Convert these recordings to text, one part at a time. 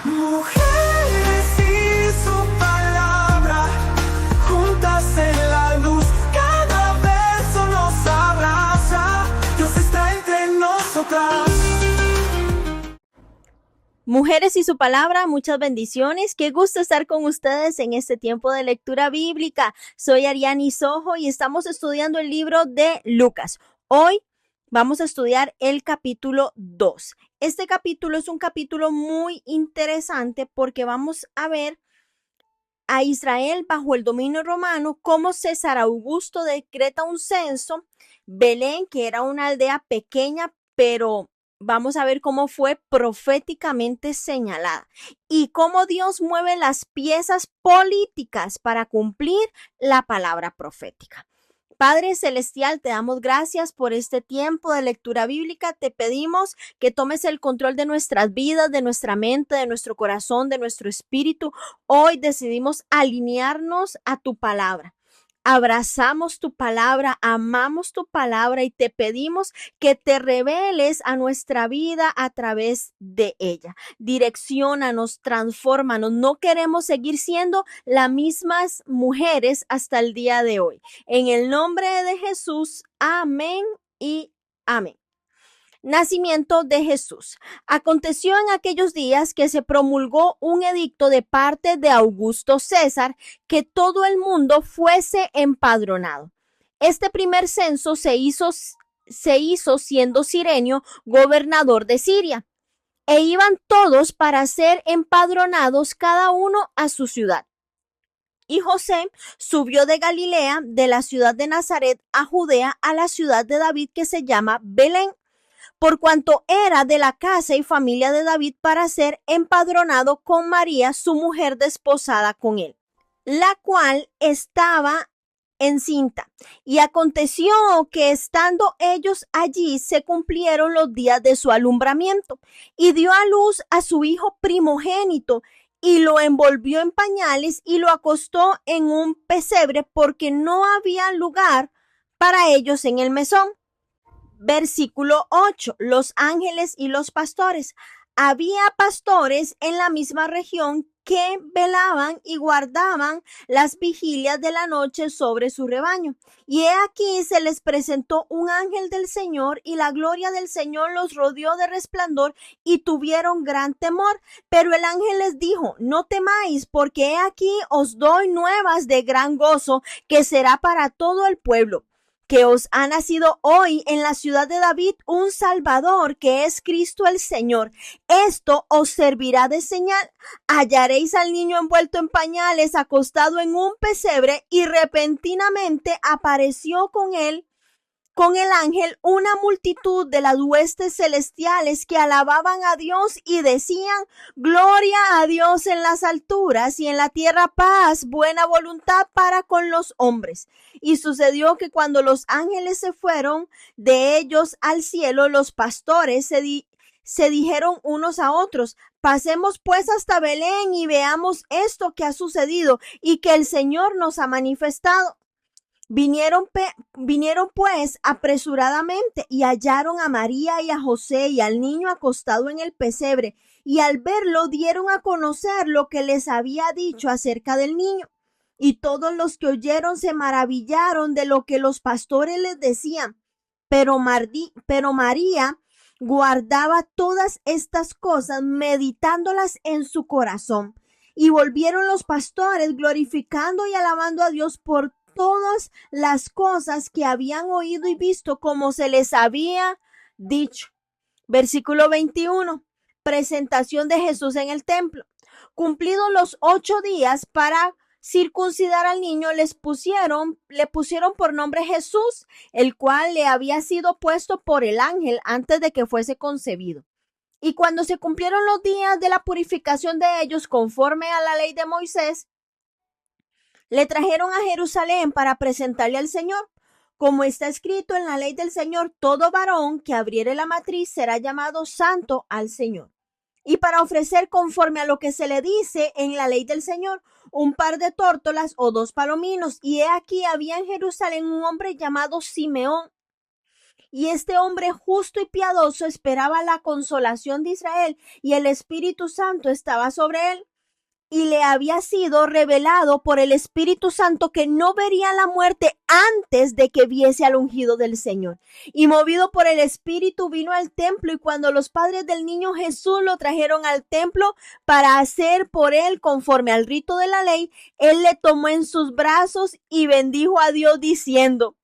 Mujeres y su palabra, juntas en la luz, cada beso nos abraza, Dios está entre nosotras. Mujeres y su palabra, muchas bendiciones. Qué gusto estar con ustedes en este tiempo de lectura bíblica. Soy Ariani Sojo y estamos estudiando el libro de Lucas. Hoy vamos a estudiar el capítulo 2. Este capítulo es un capítulo muy interesante porque vamos a ver a Israel bajo el dominio romano, cómo César Augusto decreta un censo. Belén, que era una aldea pequeña, pero vamos a ver cómo fue proféticamente señalada y cómo Dios mueve las piezas políticas para cumplir la palabra profética. Padre Celestial, te damos gracias por este tiempo de lectura bíblica. Te pedimos que tomes el control de nuestras vidas, de nuestra mente, de nuestro corazón, de nuestro espíritu. Hoy decidimos alinearnos a tu palabra. Abrazamos tu palabra, amamos tu palabra y te pedimos que te reveles a nuestra vida a través de ella. Direcciónanos, transfórmanos. No queremos seguir siendo las mismas mujeres hasta el día de hoy. En el nombre de Jesús, amén y amén. Nacimiento de Jesús. Aconteció en aquellos días que se promulgó un edicto de parte de Augusto César que todo el mundo fuese empadronado. Este primer censo se hizo siendo Cirenio gobernador de Siria, e iban todos para ser empadronados cada uno a su ciudad. Y José subió de Galilea, de la ciudad de Nazaret a Judea, a la ciudad de David que se llama Belén, por cuanto era de la casa y familia de David, para ser empadronado con María, su mujer desposada con él, la cual estaba encinta. Y aconteció que estando ellos allí se cumplieron los días de su alumbramiento, y dio a luz a su hijo primogénito, y lo envolvió en pañales y lo acostó en un pesebre, porque no había lugar para ellos en el mesón. Versículo 8. Los ángeles y los pastores. Había pastores en la misma región que velaban y guardaban las vigilias de la noche sobre su rebaño. Y he aquí se les presentó un ángel del Señor, y la gloria del Señor los rodeó de resplandor, y tuvieron gran temor. Pero el ángel les dijo: no temáis, porque he aquí os doy nuevas de gran gozo, que será para todo el pueblo, que os ha nacido hoy en la ciudad de David un Salvador, que es Cristo el Señor. Esto os servirá de señal: hallaréis al niño envuelto en pañales, acostado en un pesebre. Y repentinamente apareció con el ángel una multitud de las huestes celestiales, que alababan a Dios y decían: gloria a Dios en las alturas, y en la tierra paz, buena voluntad para con los hombres. Y sucedió que cuando los ángeles se fueron de ellos al cielo, los pastores se dijeron unos a otros: pasemos pues hasta Belén y veamos esto que ha sucedido y que el Señor nos ha manifestado. Vinieron pues apresuradamente y hallaron a María y a José y al niño acostado en el pesebre, y al verlo dieron a conocer lo que les había dicho acerca del niño. Y todos los que oyeron se maravillaron de lo que los pastores les decían. Pero María guardaba todas estas cosas, meditándolas en su corazón. Y volvieron los pastores glorificando y alabando a Dios por todas las cosas que habían oído y visto, como se les había dicho. Versículo 21. Presentación de Jesús en el templo. Cumplidos los 8 días para circuncidar al niño, le pusieron por nombre Jesús, el cual le había sido puesto por el ángel antes de que fuese concebido. Y cuando se cumplieron los días de la purificación de ellos, conforme a la ley de Moisés, le trajeron a Jerusalén para presentarle al Señor, como está escrito en la ley del Señor: todo varón que abriere la matriz será llamado santo al Señor. Y para ofrecer, conforme a lo que se le dice en la ley del Señor, un par de tórtolas o 2 palominos. Y he aquí había en Jerusalén un hombre llamado Simeón, Y este hombre justo y piadoso esperaba la consolación de Israel, y el Espíritu Santo estaba sobre él. Y le había sido revelado por el Espíritu Santo que no vería la muerte antes de que viese al ungido del Señor. Y movido por el Espíritu vino al templo, y cuando los padres del niño Jesús lo trajeron al templo para hacer por él conforme al rito de la ley, él le tomó en sus brazos y bendijo a Dios diciendo: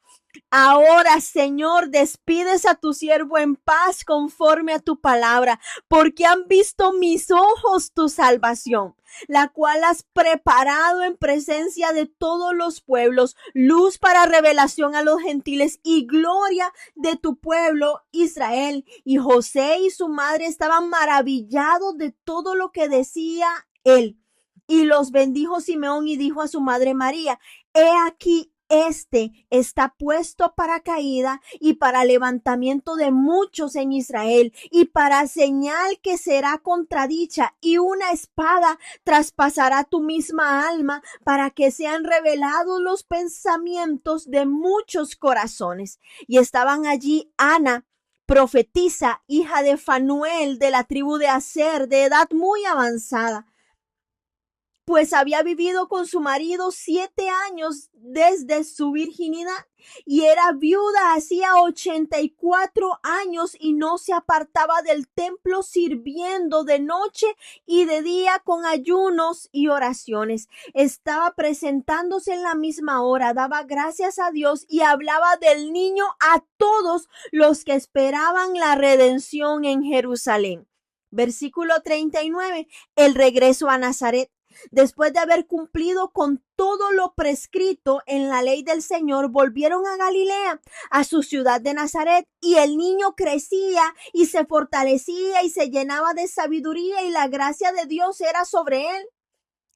Ahora, Señor, despides a tu siervo en paz conforme a tu palabra, porque han visto mis ojos tu salvación, la cual has preparado en presencia de todos los pueblos, luz para revelación a los gentiles y gloria de tu pueblo Israel. Y José y su madre estaban maravillados de todo lo que decía él. Y los bendijo Simeón y dijo a su madre María: He aquí, este está puesto para caída y para levantamiento de muchos en Israel, y para señal que será contradicha, y una espada traspasará tu misma alma, para que sean revelados los pensamientos de muchos corazones. Y estaban allí Ana, profetisa, hija de Fanuel, de la tribu de Aser, de edad muy avanzada, pues había vivido con su marido 7 años desde su virginidad, y era viuda hacía 84 años y no se apartaba del templo, sirviendo de noche y de día con ayunos y oraciones. Estaba presentándose en la misma hora, daba gracias a Dios y hablaba del niño a todos los que esperaban la redención en Jerusalén. Versículo 39, el regreso a Nazaret. Después de haber cumplido con todo lo prescrito en la ley del Señor, volvieron a Galilea, a su ciudad de Nazaret, y el niño crecía y se fortalecía y se llenaba de sabiduría, y la gracia de Dios era sobre él.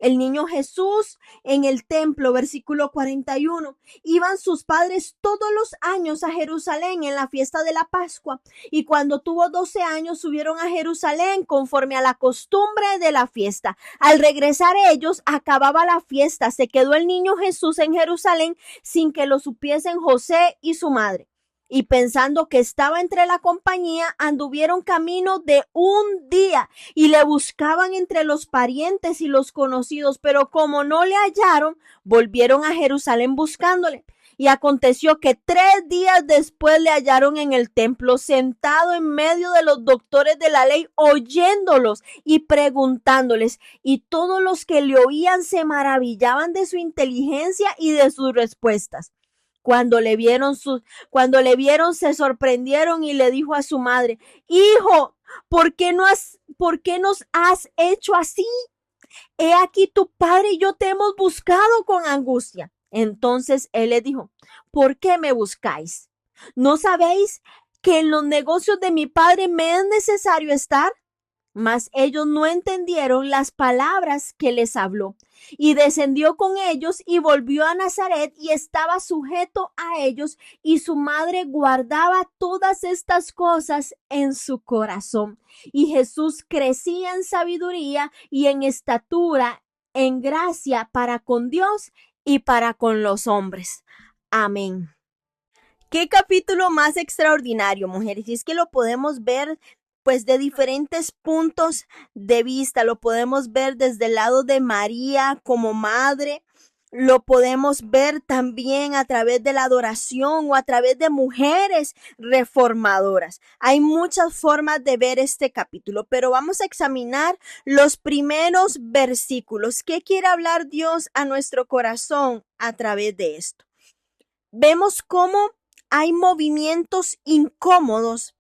El niño Jesús en el templo, versículo 41. Iban sus padres todos los años a Jerusalén en la fiesta de la Pascua, y cuando tuvo 12 años subieron a Jerusalén conforme a la costumbre de la fiesta. Al regresar ellos, acababa la fiesta. Se quedó el niño Jesús en Jerusalén sin que lo supiesen José y su madre. Y pensando que estaba entre la compañía, anduvieron camino de un día y le buscaban entre los parientes y los conocidos, pero como no le hallaron, volvieron a Jerusalén buscándole. Y aconteció que 3 días después le hallaron en el templo, sentado en medio de los doctores de la ley, oyéndolos y preguntándoles. Y todos los que le oían se maravillaban de su inteligencia y de sus respuestas. Cuando le vieron, se sorprendieron, y le dijo a su madre: Hijo, ¿por qué nos has hecho así? He aquí tu padre y yo te hemos buscado con angustia. Entonces él le dijo: ¿por qué me buscáis? ¿No sabéis que en los negocios de mi padre me es necesario estar? Mas ellos no entendieron las palabras que les habló. Y descendió con ellos y volvió a Nazaret, y estaba sujeto a ellos, y su madre guardaba todas estas cosas en su corazón. Y Jesús crecía en sabiduría y en estatura, en gracia para con Dios y para con los hombres. Amén. Qué capítulo más extraordinario, mujeres. Y es que lo podemos ver pues de diferentes puntos de vista. Lo podemos ver desde el lado de María como madre. Lo podemos ver también a través de la adoración o a través de mujeres reformadoras. Hay muchas formas de ver este capítulo, pero vamos a examinar los primeros versículos. ¿Qué quiere hablar Dios a nuestro corazón a través de esto? Vemos cómo hay movimientos incómodos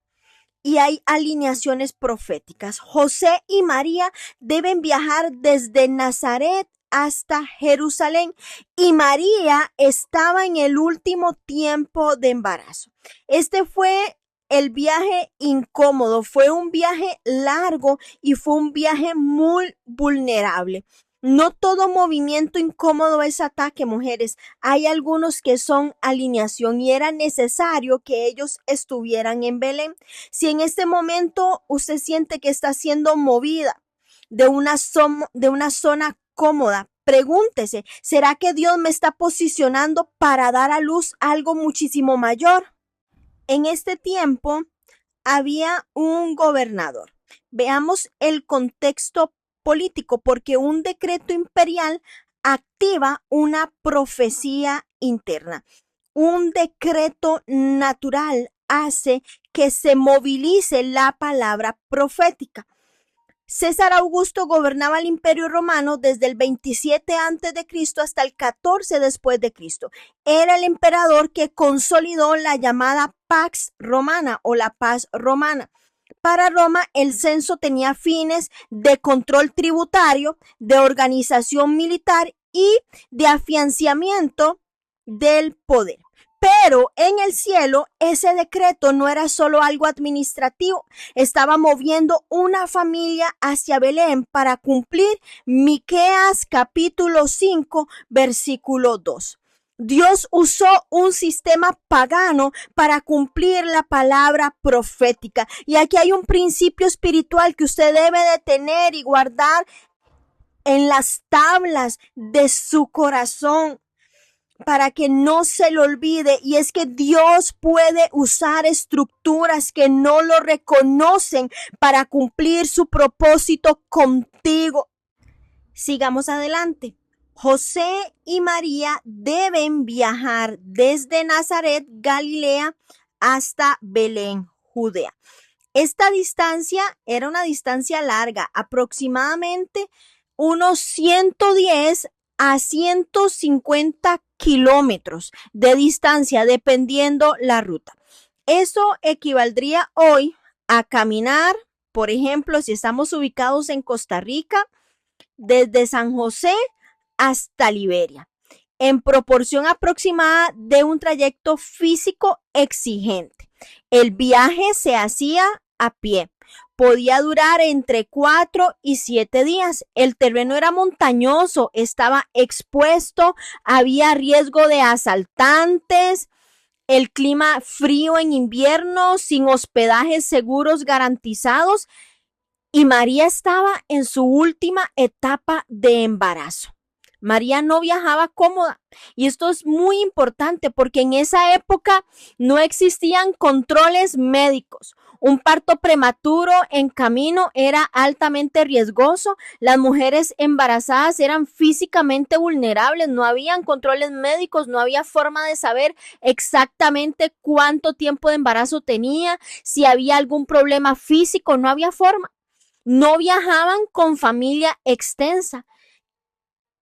y hay alineaciones proféticas. José y María deben viajar desde Nazaret hasta Jerusalén, y María estaba en el último tiempo de embarazo. Este fue el viaje incómodo, fue un viaje largo y fue un viaje muy vulnerable. No todo movimiento incómodo es ataque, mujeres. Hay algunos que son alineación, y era necesario que ellos estuvieran en Belén. Si en este momento usted siente que está siendo movida de una zona cómoda, pregúntese: ¿será que Dios me está posicionando para dar a luz algo muchísimo mayor? En este tiempo había un gobernador. Veamos el contexto político, porque un decreto imperial activa una profecía interna. Un decreto natural hace que se movilice la palabra profética. César Augusto gobernaba el Imperio Romano desde el 27 a.C. hasta el 14 después de Cristo. Era el emperador que consolidó la llamada Pax Romana o la paz romana. Para Roma, el censo tenía fines de control tributario, de organización militar y de afianzamiento del poder. Pero en el cielo, ese decreto no era solo algo administrativo, estaba moviendo una familia hacia Belén para cumplir Miqueas capítulo 5, versículo 2. Dios usó un sistema pagano para cumplir la palabra profética. Y aquí hay un principio espiritual que usted debe de tener y guardar en las tablas de su corazón, para que no se lo olvide, y es que Dios puede usar estructuras que no lo reconocen para cumplir su propósito contigo. Sigamos adelante. José y María deben viajar desde Nazaret, Galilea, hasta Belén, Judea. Esta distancia era una distancia larga, aproximadamente unos 110 a 150 kilómetros de distancia, dependiendo la ruta. Eso equivaldría hoy a caminar, por ejemplo, si estamos ubicados en Costa Rica, desde San José hasta Liberia, en proporción aproximada de un trayecto físico exigente. El viaje se hacía a pie. Podía durar entre 4 y 7 días. El terreno era montañoso, estaba expuesto, había riesgo de asaltantes, el clima frío en invierno, sin hospedajes seguros garantizados, y María estaba en su última etapa de embarazo. María no viajaba cómoda, y esto es muy importante porque en esa época no existían controles médicos. Un parto prematuro en camino era altamente riesgoso. Las mujeres embarazadas eran físicamente vulnerables. No habían controles médicos, no había forma de saber exactamente cuánto tiempo de embarazo tenía, si había algún problema físico, no había forma. No viajaban con familia extensa.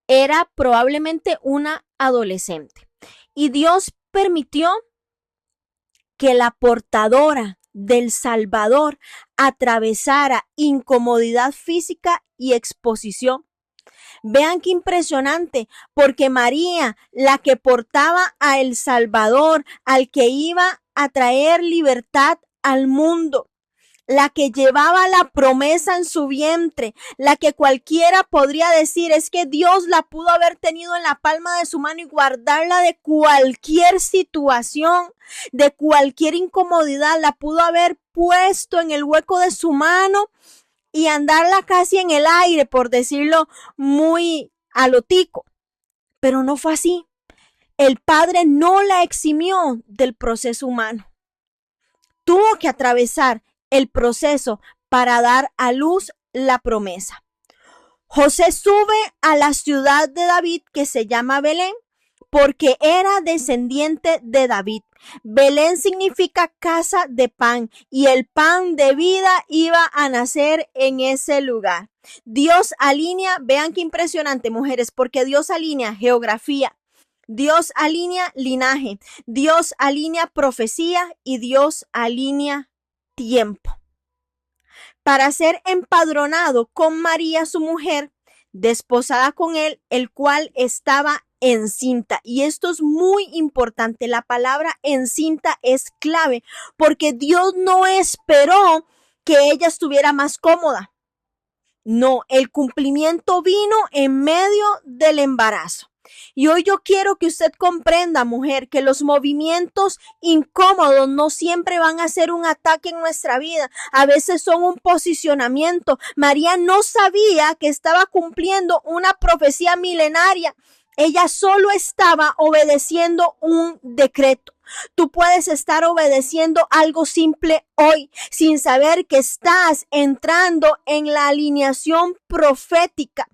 Era probablemente una adolescente. Y Dios permitió que la portadora del Salvador atravesara incomodidad física y exposición. Vean qué impresionante, porque María, la que portaba a el Salvador, al que iba a traer libertad al mundo, la que llevaba la promesa en su vientre, la que cualquiera podría decir es que Dios la pudo haber tenido en la palma de su mano y guardarla de cualquier situación, de cualquier incomodidad, la pudo haber puesto en el hueco de su mano y andarla casi en el aire, por decirlo muy a lo tico. Pero no fue así. El Padre no la eximió del proceso humano. Tuvo que atravesar el proceso para dar a luz la promesa. José sube a la ciudad de David que se llama Belén porque era descendiente de David. Belén significa casa de pan y el pan de vida iba a nacer en ese lugar. Dios alinea, vean qué impresionante, mujeres, porque Dios alinea geografía, Dios alinea linaje, Dios alinea profecía y Dios alinea tiempo. Para ser empadronado con María, su mujer, desposada con él, el cual estaba encinta. Y esto es muy importante. La palabra encinta es clave porque Dios no esperó que ella estuviera más cómoda. No, el cumplimiento vino en medio del embarazo. Y hoy yo quiero que usted comprenda, mujer, que los movimientos incómodos no siempre van a ser un ataque en nuestra vida. A veces son un posicionamiento. María no sabía que estaba cumpliendo una profecía milenaria. Ella solo estaba obedeciendo un decreto. Tú puedes estar obedeciendo algo simple hoy sin saber que estás entrando en la alineación profética,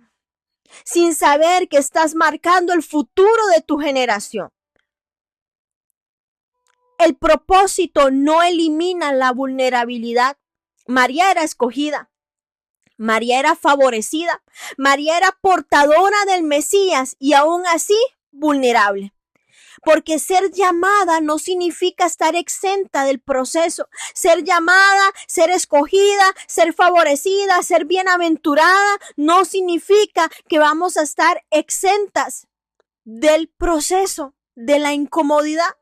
sin saber que estás marcando el futuro de tu generación. El propósito no elimina la vulnerabilidad. María era escogida. María era favorecida. María era portadora del Mesías y aún así vulnerable. Porque ser llamada no significa estar exenta del proceso. Ser llamada, ser escogida, ser favorecida, ser bienaventurada, no significa que vamos a estar exentas del proceso, de la incomodidad.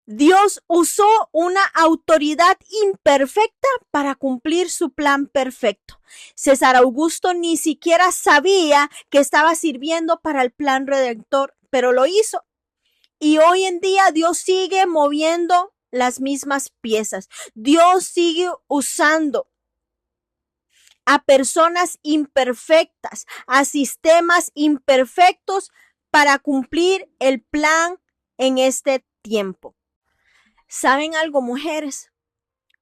Dios usó una autoridad imperfecta para cumplir su plan perfecto. César Augusto ni siquiera sabía que estaba sirviendo para el plan redentor, pero lo hizo. Y hoy en día Dios sigue moviendo las mismas piezas. Dios sigue usando a personas imperfectas, a sistemas imperfectos para cumplir el plan en este tiempo. ¿Saben algo, mujeres?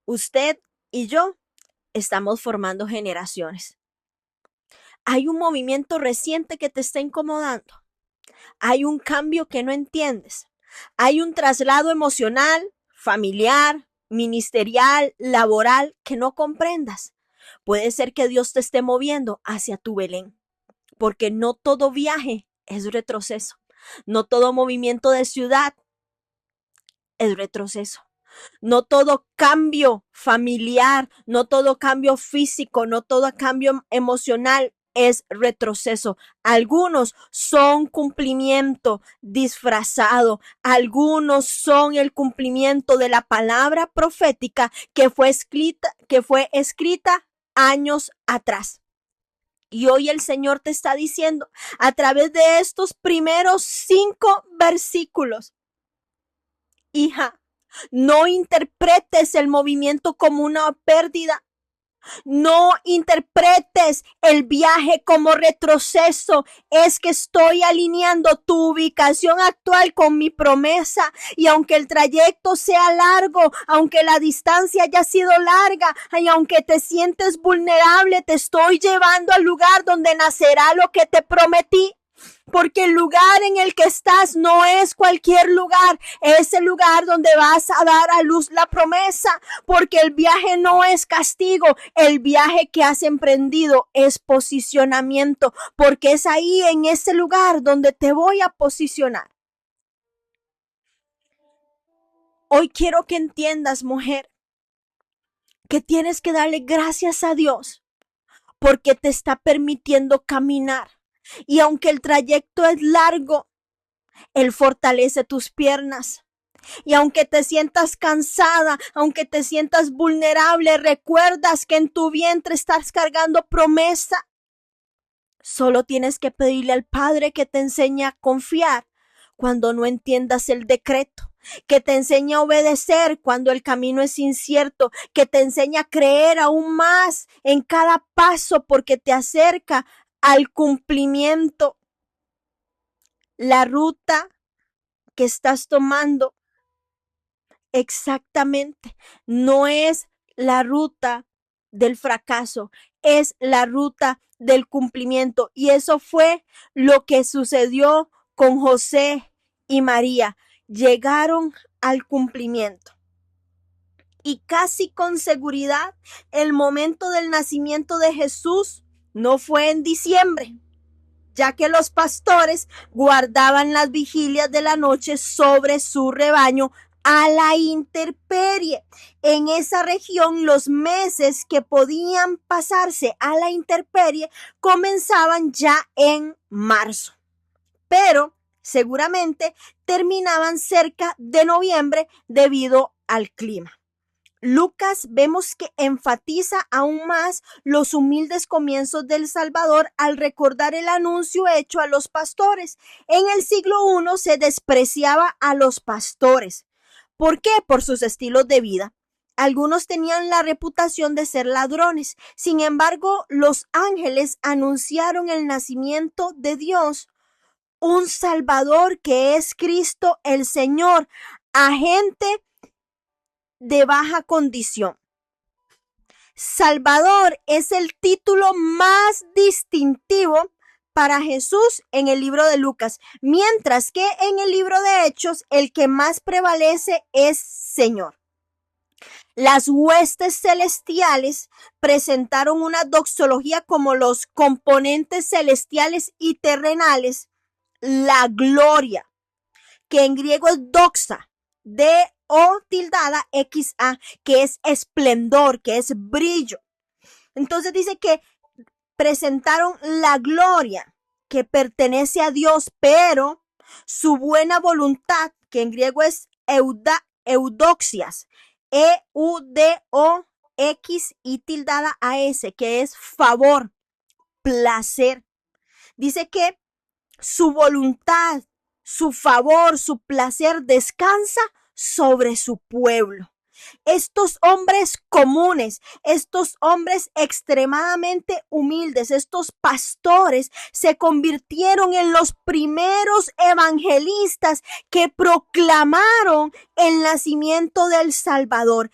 Usted y yo estamos formando generaciones. Hay un movimiento reciente que te está incomodando. Hay un cambio que no entiendes. Hay un traslado emocional, familiar, ministerial, laboral que no comprendas. Puede ser que Dios te esté moviendo hacia tu Belén, porque no todo viaje es retroceso. No todo movimiento de ciudad es retroceso. No todo cambio familiar, no todo cambio físico, no todo cambio emocional es retroceso. Algunos son cumplimiento disfrazado. Algunos son el cumplimiento de la palabra profética que fue escrita años atrás. Y hoy el Señor te está diciendo a través de estos primeros 5 versículos: hija, no interpretes el movimiento como una pérdida. No interpretes el viaje como retroceso. Es que estoy alineando tu ubicación actual con mi promesa. Y aunque el trayecto sea largo, aunque la distancia haya sido larga, y aunque te sientes vulnerable, te estoy llevando al lugar donde nacerá lo que te prometí. Porque el lugar en el que estás no es cualquier lugar, es el lugar donde vas a dar a luz la promesa. Porque el viaje no es castigo, el viaje que has emprendido es posicionamiento, porque es ahí en ese lugar donde te voy a posicionar. Hoy quiero que entiendas, mujer, que tienes que darle gracias a Dios porque te está permitiendo caminar. Y aunque el trayecto es largo, Él fortalece tus piernas. Y aunque te sientas cansada, aunque te sientas vulnerable, recuerdas que en tu vientre estás cargando promesa. Solo tienes que pedirle al Padre que te enseñe a confiar cuando no entiendas el decreto, que te enseñe a obedecer cuando el camino es incierto, que te enseñe a creer aún más en cada paso porque te acerca al cumplimiento. La ruta que estás tomando exactamente no es la ruta del fracaso, es la ruta del cumplimiento. Y eso fue lo que sucedió con José y María. Llegaron al cumplimiento. Y casi con seguridad, el momento del nacimiento de Jesús no fue en diciembre, ya que los pastores guardaban las vigilias de la noche sobre su rebaño a la intemperie. En esa región, los meses que podían pasarse a la intemperie comenzaban ya en marzo, pero seguramente terminaban cerca de noviembre debido al clima. Lucas vemos que enfatiza aún más los humildes comienzos del Salvador al recordar el anuncio hecho a los pastores. En el siglo I se despreciaba a los pastores. ¿Por qué? Por sus estilos de vida. Algunos tenían la reputación de ser ladrones. Sin embargo, los ángeles anunciaron el nacimiento de Dios un Salvador que es Cristo el Señor a gente de baja condición. Salvador es el título más distintivo para Jesús en el libro de Lucas, mientras que en el libro de Hechos el que más prevalece es Señor. Las huestes celestiales presentaron una doxología como los componentes celestiales y terrenales, la gloria, que en griego es doxa, D-O-X-A, que es esplendor, que es brillo. Entonces dice que presentaron la gloria que pertenece a Dios, pero su buena voluntad, que en griego es eudoxias, E-U-D-O-X-A-S, que es favor, placer. Dice que su voluntad, su favor, su placer descansa sobre su pueblo. Estos hombres comunes, estos hombres extremadamente humildes, estos pastores se convirtieron en los primeros evangelistas que proclamaron el nacimiento del Salvador.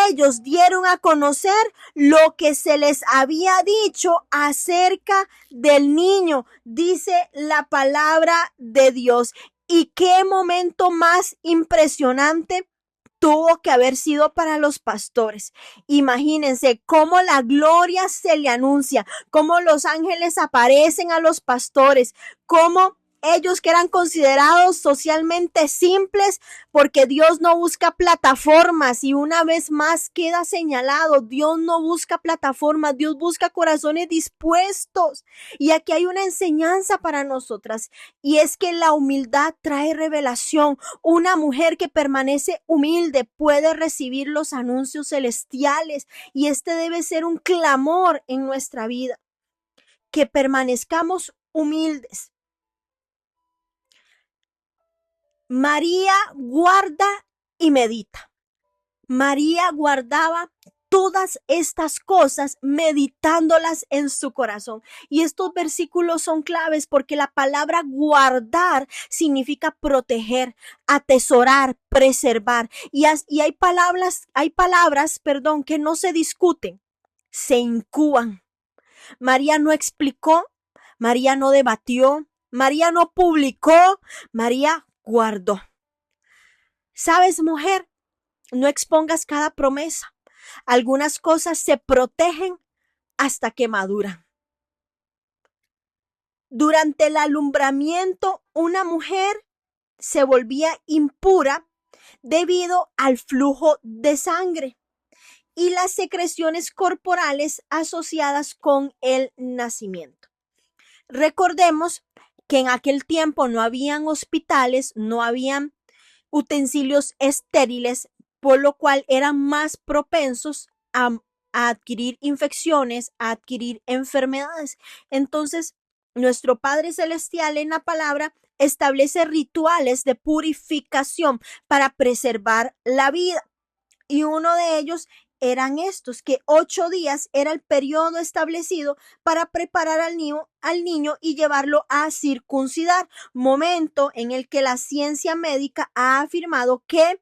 Ellos dieron a conocer lo que se les había dicho acerca del niño, dice la palabra de Dios. ¿Y qué momento más impresionante tuvo que haber sido para los pastores? Imagínense cómo la gloria se le anuncia, cómo los ángeles aparecen a los pastores, cómo ellos que eran considerados socialmente simples, porque Dios no busca plataformas, y una vez más queda señalado, Dios no busca plataformas, Dios busca corazones dispuestos. Y aquí hay una enseñanza para nosotras, y es que la humildad trae revelación. Una mujer que permanece humilde puede recibir los anuncios celestiales, y este debe ser un clamor en nuestra vida, que permanezcamos humildes. María guarda y medita. María guardaba todas estas cosas, meditándolas en su corazón. Y estos versículos son claves porque la palabra guardar significa proteger, atesorar, preservar. Y hay palabras, que no se discuten, se incúan. María no explicó, María no debatió, María no publicó, María guardó. ¿Sabes, mujer? No expongas cada promesa. Algunas cosas se protegen hasta que maduran. Durante el alumbramiento, una mujer se volvía impura debido al flujo de sangre y las secreciones corporales asociadas con el nacimiento. Recordemos que en aquel tiempo no habían hospitales, no habían utensilios estériles, por lo cual eran más propensos a adquirir infecciones, a adquirir enfermedades. Entonces, nuestro Padre Celestial en la palabra establece rituales de purificación para preservar la vida. Y uno de ellos eran estos, que 8 días era el periodo establecido para preparar al niño y llevarlo a circuncidar, momento en el que la ciencia médica ha afirmado que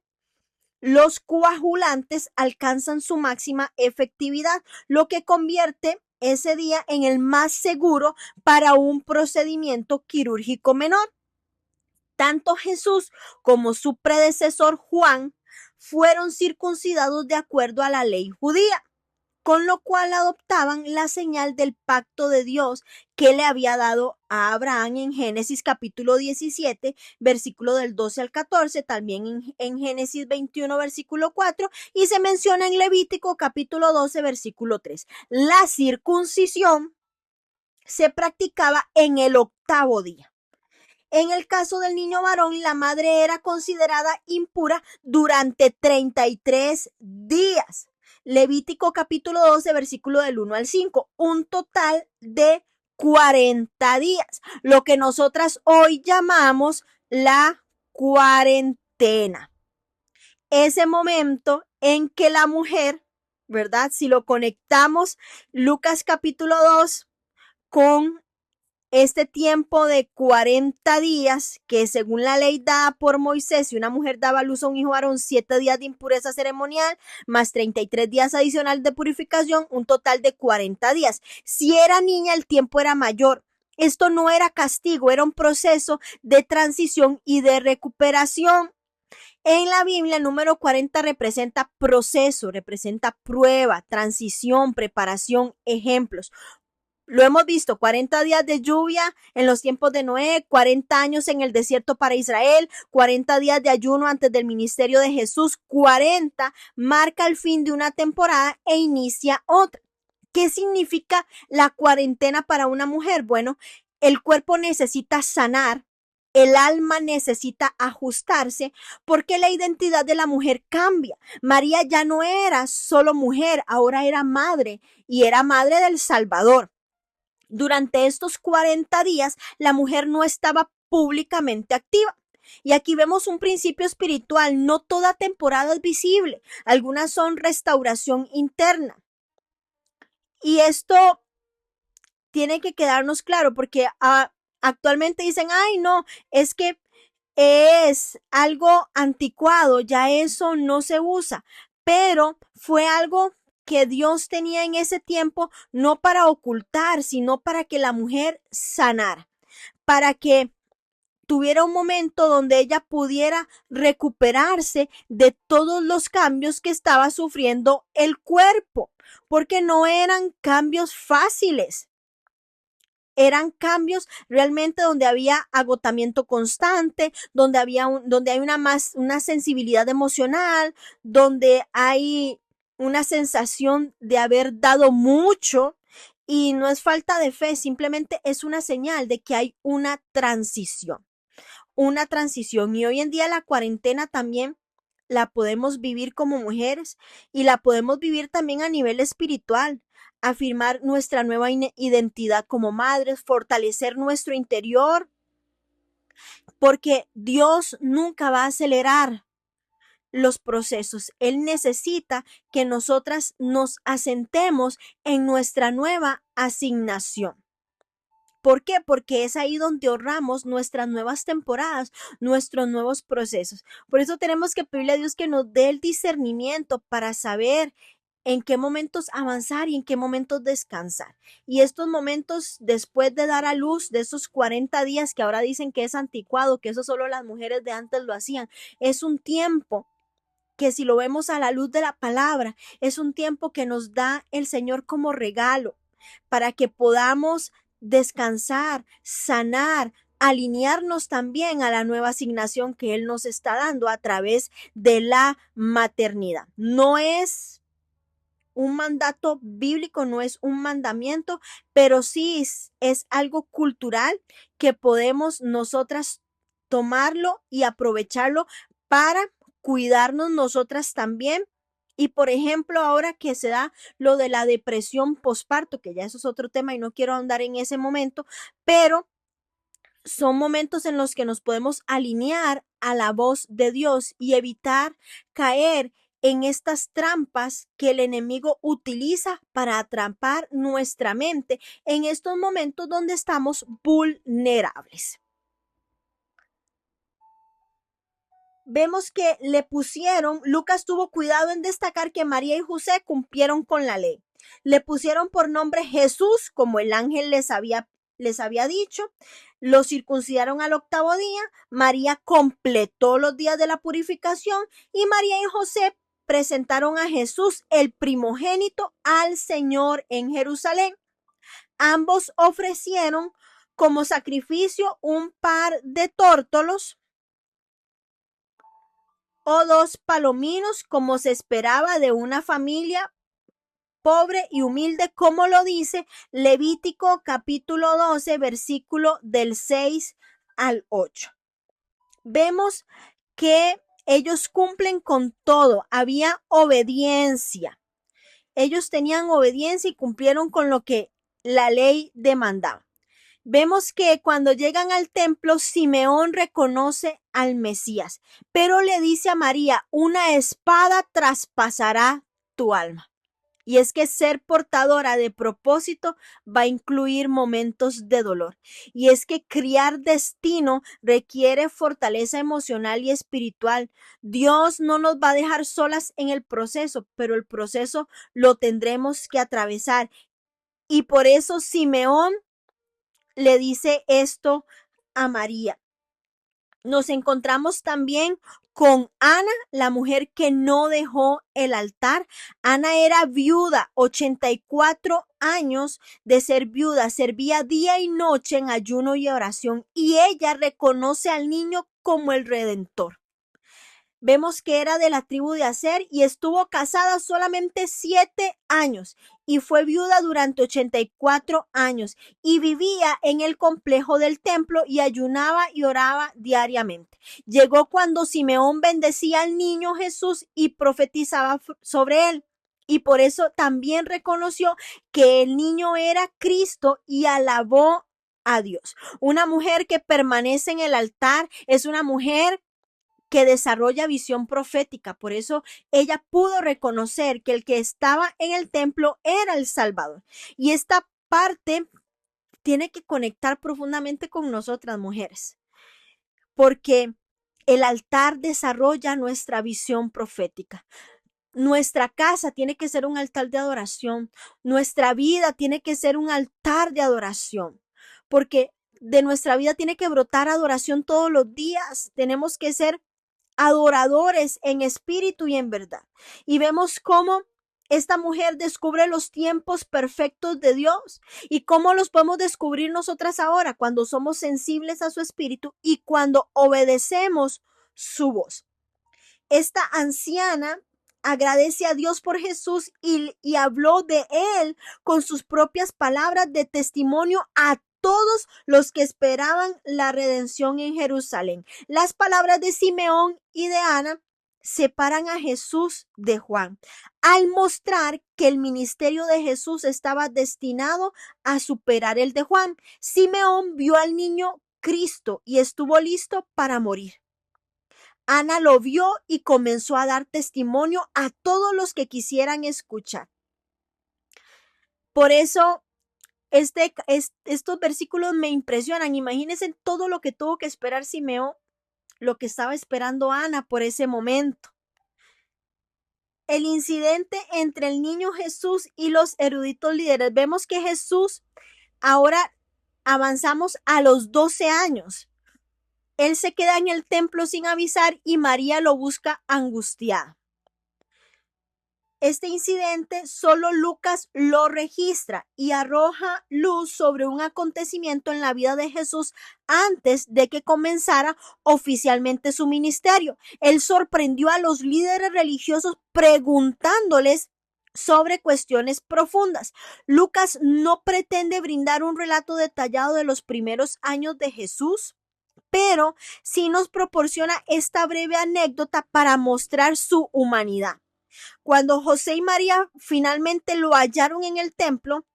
los coagulantes alcanzan su máxima efectividad, lo que convierte ese día en el más seguro para un procedimiento quirúrgico menor. Tanto Jesús como su predecesor Juan fueron circuncidados de acuerdo a la ley judía, con lo cual adoptaban la señal del pacto de Dios que le había dado a Abraham en Génesis capítulo 17, versículo del 12 al 14, también en Génesis 21, versículo 4, y se menciona en Levítico capítulo 12, versículo 3. La circuncisión se practicaba en el 8º día. En el caso del niño varón, la madre era considerada impura durante 33 días. Levítico capítulo 12, versículo del 1 al 5, un total de 40 días, lo que nosotras hoy llamamos la cuarentena. Ese momento en que la mujer, ¿verdad? Si lo conectamos, Lucas capítulo 2 con este tiempo de 40 días, que según la ley dada por Moisés, si una mujer daba a luz a un hijo varón, 7 días de impureza ceremonial, más 33 días adicional de purificación, un total de 40 días. Si era niña, el tiempo era mayor. Esto no era castigo, era un proceso de transición y de recuperación. En la Biblia, el número 40 representa proceso, representa prueba, transición, preparación, ejemplos. Lo hemos visto, 40 días de lluvia en los tiempos de Noé, 40 años en el desierto para Israel, 40 días de ayuno antes del ministerio de Jesús, 40 marca el fin de una temporada e inicia otra. ¿Qué significa la cuarentena para una mujer? Bueno, el cuerpo necesita sanar, el alma necesita ajustarse porque la identidad de la mujer cambia. María ya no era solo mujer, ahora era madre y era madre del Salvador. Durante estos 40 días, la mujer no estaba públicamente activa. Y aquí vemos un principio espiritual. No toda temporada es visible. Algunas son restauración interna. Y esto tiene que quedarnos claro porque actualmente dicen, ay, no, es que es algo anticuado, ya eso no se usa. Pero fue algo que Dios tenía en ese tiempo, no para ocultar, sino para que la mujer sanara, para que tuviera un momento donde ella pudiera recuperarse de todos los cambios que estaba sufriendo el cuerpo, porque no eran cambios fáciles. Eran cambios realmente donde había agotamiento constante, donde hay una sensibilidad emocional, donde hay una sensación de haber dado mucho y no es falta de fe, simplemente es una señal de que hay una transición. Y hoy en día la cuarentena también la podemos vivir como mujeres y la podemos vivir también a nivel espiritual, afirmar nuestra nueva identidad como madres, fortalecer nuestro interior, porque Dios nunca va a acelerar los procesos. Él necesita que nosotras nos asentemos en nuestra nueva asignación. ¿Por qué? Porque es ahí donde honramos nuestras nuevas temporadas, nuestros nuevos procesos. Por eso tenemos que pedirle a Dios que nos dé el discernimiento para saber en qué momentos avanzar y en qué momentos descansar. Y estos momentos después de dar a luz, de esos 40 días que ahora dicen que es anticuado, que eso solo las mujeres de antes lo hacían, es un tiempo que si lo vemos a la luz de la palabra, es un tiempo que nos da el Señor como regalo para que podamos descansar, sanar, alinearnos también a la nueva asignación que Él nos está dando a través de la maternidad. No es un mandato bíblico, no es un mandamiento, pero sí es algo cultural que podemos nosotras tomarlo y aprovecharlo para cuidarnos nosotras también. Y por ejemplo, ahora que se da lo de la depresión postparto, que ya eso es otro tema y no quiero ahondar en ese momento, pero son momentos en los que nos podemos alinear a la voz de Dios y evitar caer en estas trampas que el enemigo utiliza para atrapar nuestra mente en estos momentos donde estamos vulnerables. Vemos que Lucas tuvo cuidado en destacar que María y José cumplieron con la ley. Le pusieron por nombre Jesús, como el ángel les había dicho. Lo circuncidaron al 8º día. María completó los días de la purificación y María y José presentaron a Jesús, el primogénito, al Señor en Jerusalén. Ambos ofrecieron como sacrificio un par de tórtolos o 2 palominos, como se esperaba de una familia pobre y humilde, como lo dice Levítico capítulo 12, versículo del 6 al 8. Vemos que ellos cumplen con todo, había obediencia. Ellos tenían obediencia y cumplieron con lo que la ley demandaba. Vemos que cuando llegan al templo, Simeón reconoce al Mesías, pero le dice a María, una espada traspasará tu alma. Y es que ser portadora de propósito va a incluir momentos de dolor. Y es que criar destino requiere fortaleza emocional y espiritual. Dios no nos va a dejar solas en el proceso, pero el proceso lo tendremos que atravesar. Y por eso Simeón le dice esto a María. Nos encontramos también con Ana, la mujer que no dejó el altar. Ana era viuda, 84 años de ser viuda, servía día y noche en ayuno y oración, y ella reconoce al niño como el Redentor. Vemos que era de la tribu de Aser y estuvo casada solamente 7 años y fue viuda durante 84 años y vivía en el complejo del templo y ayunaba y oraba diariamente. Llegó cuando Simeón bendecía al niño Jesús y profetizaba sobre él. Y por eso también reconoció que el niño era Cristo y alabó a Dios. Una mujer que permanece en el altar es una mujer que desarrolla visión profética. Por eso ella pudo reconocer que el que estaba en el templo era el Salvador. Y esta parte tiene que conectar profundamente con nosotras mujeres, porque el altar desarrolla nuestra visión profética. Nuestra casa tiene que ser un altar de adoración. Nuestra vida tiene que ser un altar de adoración, porque de nuestra vida tiene que brotar adoración todos los días. Tenemos que ser adoradores en espíritu y en verdad. Y vemos cómo esta mujer descubre los tiempos perfectos de Dios y cómo los podemos descubrir nosotras ahora cuando somos sensibles a su espíritu y cuando obedecemos su voz. Esta anciana agradece a Dios por Jesús y habló de él con sus propias palabras de testimonio a todos los que esperaban la redención en Jerusalén. Las palabras de Simeón y de Ana separan a Jesús de Juan, al mostrar que el ministerio de Jesús estaba destinado a superar el de Juan. Simeón vio al niño Cristo y estuvo listo para morir. Ana lo vio y comenzó a dar testimonio a todos los que quisieran escuchar. Por eso estos versículos me impresionan. Imagínense todo lo que tuvo que esperar Simeón, lo que estaba esperando Ana por ese momento. El incidente entre el niño Jesús y los eruditos líderes. Vemos que Jesús, ahora avanzamos a los 12 años. Él se queda en el templo sin avisar y María lo busca angustiada. Este incidente solo Lucas lo registra y arroja luz sobre un acontecimiento en la vida de Jesús antes de que comenzara oficialmente su ministerio. Él sorprendió a los líderes religiosos preguntándoles sobre cuestiones profundas. Lucas no pretende brindar un relato detallado de los primeros años de Jesús, pero sí nos proporciona esta breve anécdota para mostrar su humanidad. Cuando José y María finalmente lo hallaron en el templo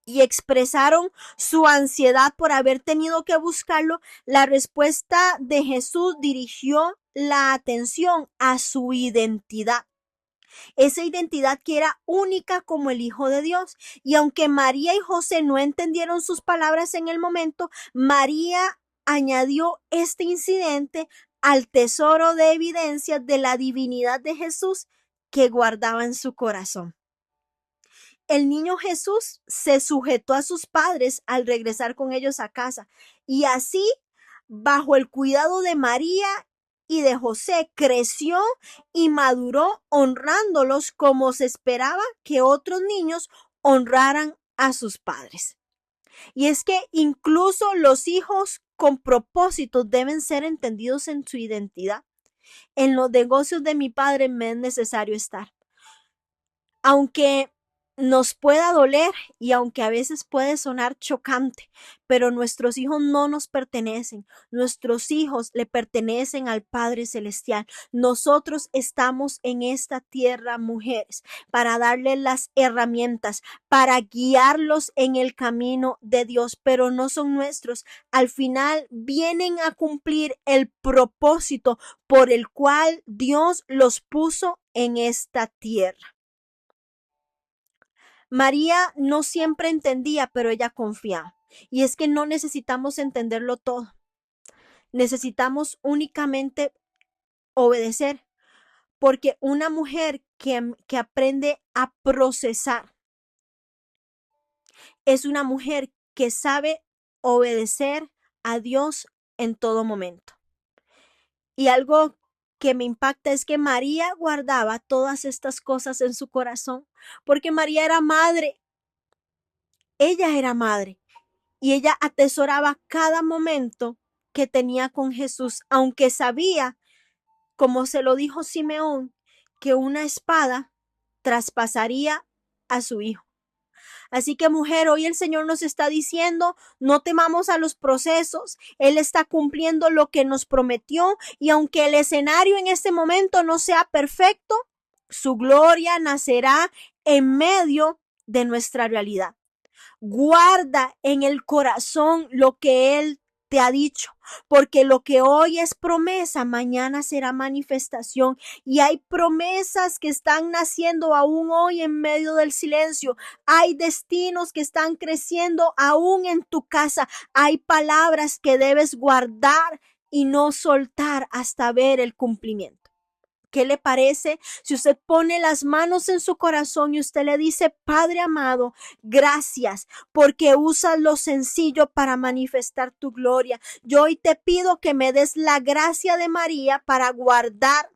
y expresaron su ansiedad por haber tenido que buscarlo, la respuesta de Jesús dirigió la atención a su identidad. Esa identidad que era única como el Hijo de Dios. Y aunque María y José no entendieron sus palabras en el momento, María añadió este incidente al tesoro de evidencias de la divinidad de Jesús que guardaba en su corazón. El niño Jesús se sujetó a sus padres al regresar con ellos a casa y así, bajo el cuidado de María y de José, creció y maduró honrándolos como se esperaba que otros niños honraran a sus padres. Y es que incluso los hijos con propósitos deben ser entendidos en su identidad. En los negocios de mi padre me es necesario estar. Aunque nos pueda doler y aunque a veces puede sonar chocante, pero nuestros hijos no nos pertenecen. Nuestros hijos le pertenecen al Padre Celestial. Nosotros estamos en esta tierra, mujeres, para darles las herramientas, para guiarlos en el camino de Dios, pero no son nuestros. Al final vienen a cumplir el propósito por el cual Dios los puso en esta tierra. María no siempre entendía, pero ella confiaba. Y es que no necesitamos entenderlo todo. Necesitamos únicamente obedecer, porque una mujer que aprende a procesar es una mujer que sabe obedecer a Dios en todo momento. Y algo que me impacta es que María guardaba todas estas cosas en su corazón, porque María era madre. Ella era madre y ella atesoraba cada momento que tenía con Jesús, aunque sabía, como se lo dijo Simeón, que una espada traspasaría a su hijo. Así que, mujer, hoy el Señor nos está diciendo, no temamos a los procesos. Él está cumpliendo lo que nos prometió, y aunque el escenario en este momento no sea perfecto, su gloria nacerá en medio de nuestra realidad. Guarda en el corazón lo que Él te ha dicho, porque lo que hoy es promesa, mañana será manifestación. Y hay promesas que están naciendo aún hoy en medio del silencio. Hay destinos que están creciendo aún en tu casa. Hay palabras que debes guardar y no soltar hasta ver el cumplimiento. ¿Qué le parece si usted pone las manos en su corazón y usted le dice: Padre amado, gracias porque usas lo sencillo para manifestar tu gloria? Yo hoy te pido que me des la gracia de María para guardar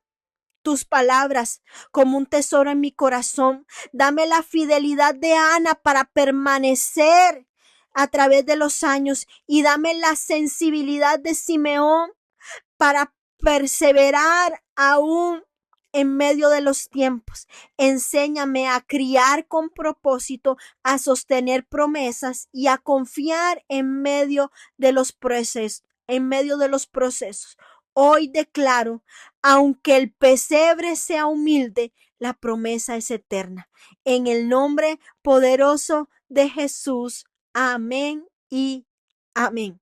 tus palabras como un tesoro en mi corazón. Dame la fidelidad de Ana para permanecer a través de los años, y dame la sensibilidad de Simeón para perseverar aún en medio de los tiempos. Enséñame a criar con propósito, a sostener promesas y a confiar en medio de los procesos. Hoy declaro, aunque el pesebre sea humilde, la promesa es eterna. En el nombre poderoso de Jesús. Amén y amén.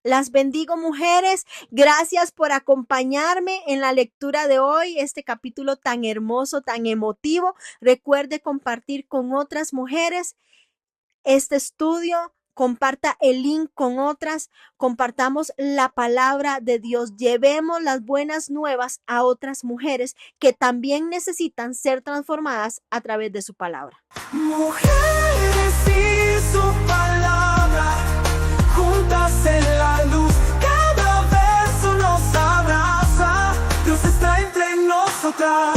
Las bendigo, mujeres. Gracias por acompañarme en la lectura de hoy, este capítulo tan hermoso, tan emotivo. Recuerde compartir con otras mujeres este estudio. Comparta el link con otras. Compartamos la palabra de Dios. Llevemos las buenas nuevas a otras mujeres que también necesitan ser transformadas a través de su palabra. Mujeres y su palabra, juntas en la luz, cada verso nos abraza. Dios está entre nosotras.